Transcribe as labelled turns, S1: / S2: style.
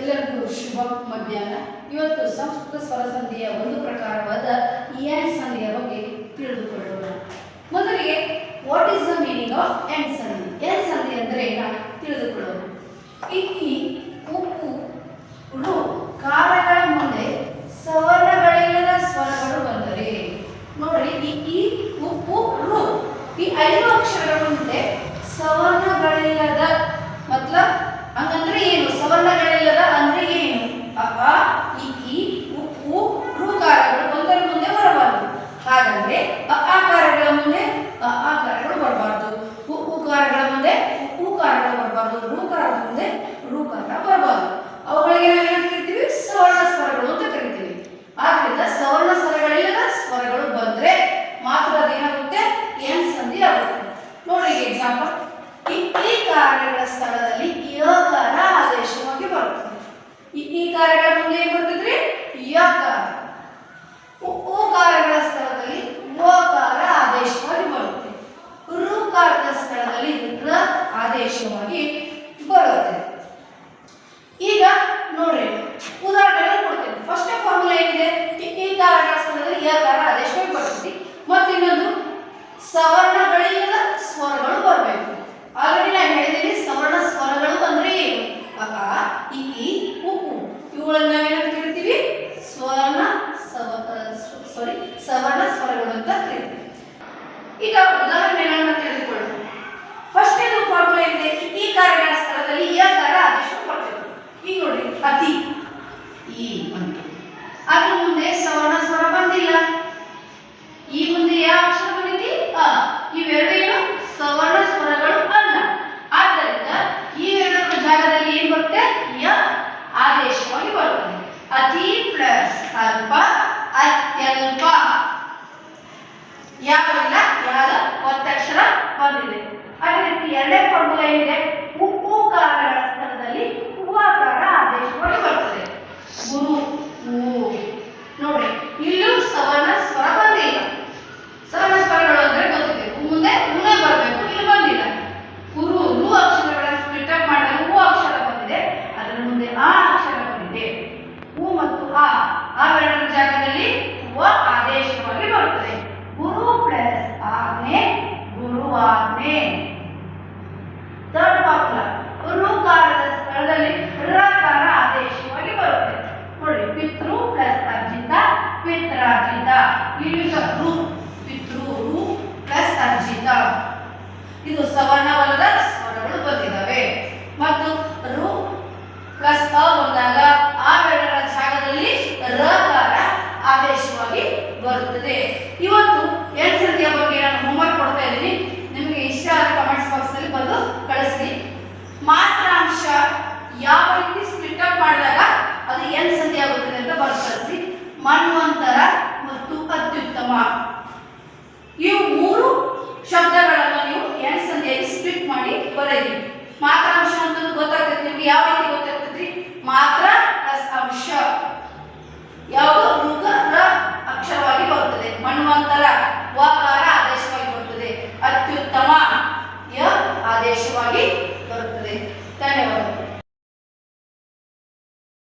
S1: ಎಲ್ಲರಿಗೂ ಶುಭ ಮಧ್ಯಾಹ್ನ. ಇವತ್ತು ಸಂಸ್ಕೃತ ಸ್ವರ ಸಂಧಿಯ ಒಂದು ಪ್ರಕಾರವಾದ ಎನ್ ಸಂಧಿಯ ಬಗ್ಗೆ ತಿಳಿದುಕೊಳ್ಳೋಣ. ಮೊದಲಿಗೆ what is the meaning of N ಸಂಧಿ? ಎನ್ ಸಂಧಿ ಅಂದರೆ ನಾವು ತಿಳಿದುಕೊಳ್ಳೋಣ. ಇಕ್ಕಿ, ಉಪ್ಪು, ರು ಕಾರಗಳ ಮುಂದೆ ಸವರ್ಣಗಳಿಲ್ಲದ ಸ್ವರಗಳು ಬಂದರೆ, ನೋಡ್ರಿ, ಇಕ್ಕಿ, ಉಪ್ಪು, ರು ಈ 5 ಅಕ್ಷರಗಳ ಮುಂದೆ ಸವರ್ಣಗಳಿಲ್ಲದ ಮತ್ಲಬ್ ಹಂಗಂದ್ರೆ ಏನು? ಸವರ್ಣಗಳಿಲ್ಲದ ಅಂದ್ರೆ ಏನು? ಅ, ಇ, ಉ, ಋಕಾರಗಳು ಒಂದರ ಮುಂದೆ ಬರಬಾರದು. ಹಾಗಂದ್ರೆ ಅಕಾರಗಳ ಮುಂದೆ ಅಕಾರಗಳು ಬರಬಾರದು, ಉಕಾರಗಳ ಮುಂದೆ ಉಕಾರಗಳು ಬರಬಾರದು, ಋಕಾರದ ಮುಂದೆ ಋಕಾರ ಬರಬಾರದು. ಅವುಗಳಿಗೆ ನಾವು ಏನು ಕರಿತೀವಿ? ಸವರ್ಣ ಸ್ವರಗಳು ಅಂತ ಕರಿತೀವಿ. ಆದ್ರಿಂದ ಸವರ್ಣ ಸ್ವರಗಳಿಲ್ಲದ ಸ್ವರಗಳು ಬಂದ್ರೆ ಮಾತ್ರ ಅದೇನಾಗುತ್ತೆ? ಎನ್ ಸಂಧಿ ಆಗುತ್ತೆ. ನೋಡಿ ಎಕ್ಸಾಂಪಲ್, ಈ ಕಾರಗಳ ಸ್ಥಳದಲ್ಲಿ ಯಕಾರ ಆದೇಶವಾಗಿ ಬರುತ್ತದೆ. ಈ ಕಾರಗಳ ಮುಂದೆ ಏನು ಬರ್ತದ್ರಿ? ಯಕಾರ. ಉಕಾರಗಳ ಸ್ಥಳದಲ್ಲಿ ಓಕಾರ ಆದೇಶವಾಗಿ ಬರುತ್ತೆ. ಋಕಾರದ ಸ್ಥಳದಲ್ಲಿ ರ ಆದೇಶವಾಗಿ ಬರುತ್ತೆ. ಈಗ ನೋಡ್ರಿ, ಉದಾಹರಣೆ ಕೊಡ್ತೇನೆ. ಫಸ್ಟ್ ಫಾರ್ಮುಲಾ ಏನಿದೆ? ಈ ಕಾರಗಳ ಸ್ಥಳದಲ್ಲಿ ಯಕಾರ ಆದೇಶವಾಗಿ ಬರ್ತದೆ. ಮತ್ತು ಇನ್ನೊಂದು ಸವರ್ಣಗಳಿಲ್ಲದ ಸ್ವರಗಳು ಬರಬೇಕು. ಆಲ್ರೆಡಿ ನಾನು ಹೇಳಿದ್ದೀನಿ, ಸವರ್ಣ ಸ್ವರಗಳು ಅಂದ್ರೆ ಏನು? ಅ, ಇ, ಉ. ಇವುಗಳನ್ನ ನಾವೇನಂತ ಕರಿತೀವಿ? ಸವರ್ಣ ಸ್ವರಗಳು ಅಂತ ಕರಿತೀವಿ. ಈಗ ಉದಾಹರಣೆಗಳನ್ನ ತೆಗೆದುಕೊಳ್ಳೋಣ. ಫಸ್ಟ್ ಇದು ಫಾರ್ಮುಲಾ ಏನಿದೆ? ಈ ಕಾರಗಳ ಸ್ಥಳದಲ್ಲಿ ಯಕಾರ ಆದೇಶ ಬರ್ತದೆ. ಈಗ ನೋಡಿ, ಅತಿ ಈ ಅಂತ ಅದ್ರ ಮುಂದೆ ಸವರ್ಣ ಸ್ವರ ಬಂದಿಲ್ಲ. ಈ ಮುಂದೆ ಯಾವ ಅಕ್ಷರ ಬಂದಿದೆ? ಅ. ಇವೆರಡು ಏನು? ಸವರ್ಣ ಸ್ವರಗಳು ಅಲ್ಲ. ಆದ್ದರಿಂದ ಇವೆರಡರ ಜಾಗದಲ್ಲಿ ಏನು ಬರುತ್ತೆ? ಯ ಆದೇಶವಾಗಿ ಬರುತ್ತದೆ. ಅತಿ ಪ್ಲಸ್ ಅಲ್ಪ, ಅತ್ಯಲ್ಪ. ಯಾವಿಲ್ಲ, ಯಾದ ಒತ್ತಕ್ಷರ ಬಂದಿದೆ. ಅದೇ ರೀತಿ ಎರಡನೇ ಫಾರ್ಮುಲಾ ಏನಿದೆ?